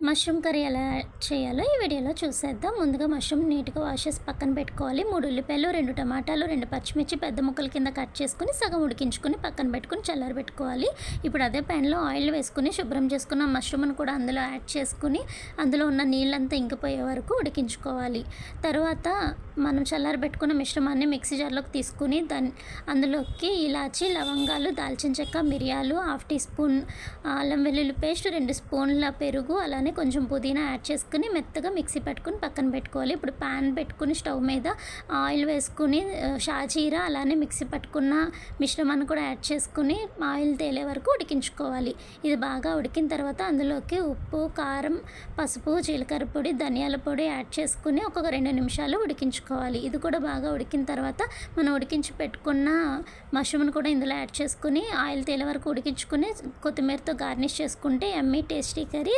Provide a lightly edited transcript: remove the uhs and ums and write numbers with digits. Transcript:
Mushroom curry ఎలా చేయాలో ఈ వీడియోలో చూసేద్దాం. ముందుగా మష్రూమ్ నీట్‌గా వాష్ చేసి పక్కన పెట్టుకోవాలి. 3 ఉల్లిపాయలు, 2 టమాటాలు, 2 పచ్చిమిర్చి పెద్ద ముక్కల కింద కట్ చేసుకొని సగం ఉడికించుకొని పక్కన పెట్టుకొని చల్లారబెట్టుకోవాలి. ఇప్పుడు అదే ప్యాన్‌లో ఆయిల్ వేసుకొని శుభ్రం చేసుకున్న మష్రూమ్‌ని కూడా అందులో యాడ్ చేసుకొని అందులో ఉన్న నీళ్ళంతా ఇంకిపోయే వరకు ఉడికించుకోవాలి. తర్వాత మనం చల్లారబెట్టుకున్న మిశ్రమాన్ని మిక్సీ జార్‌లోకి తీసుకొని అందులోకి ఇలాచీ, లవంగాలు, దాల్చిన చెక్క, మిరియాలు, హాఫ్ టీ స్పూన్ అల్లం వెల్లుల్లి పేస్ట్, 2 స్పూన్ల పెరుగు, అలానే కొంచెం పుదీనా యాడ్ చేసుకుని మెత్తగా మిక్సీ పట్టుకుని పక్కన పెట్టుకోవాలి. ఇప్పుడు ప్యాన్ పెట్టుకుని స్టవ్ మీద ఆయిల్ వేసుకుని షాజీరా అలానే మిక్సీ పట్టుకున్న మిశ్రమాన్ని కూడా యాడ్ చేసుకుని ఆయిల్ తేలే వరకు ఉడికించుకోవాలి. ఇది బాగా ఉడికిన తర్వాత అందులోకి ఉప్పు, కారం, పసుపు, జీలకర్ర పొడి, ధనియాల పొడి యాడ్ చేసుకుని ఒక 2 నిమిషాలు ఉడికించుకోవాలి. ఇది కూడా బాగా ఉడికిన తర్వాత మనం ఉడికించి పెట్టుకున్న మష్రూమ్ని కూడా ఇందులో యాడ్ చేసుకుని ఆయిల్ తేలే వరకు ఉడికించుకుని కొత్తిమీరతో గార్నిష్ చేసుకుంటే యమ్మీ టేస్టీ కర్రీ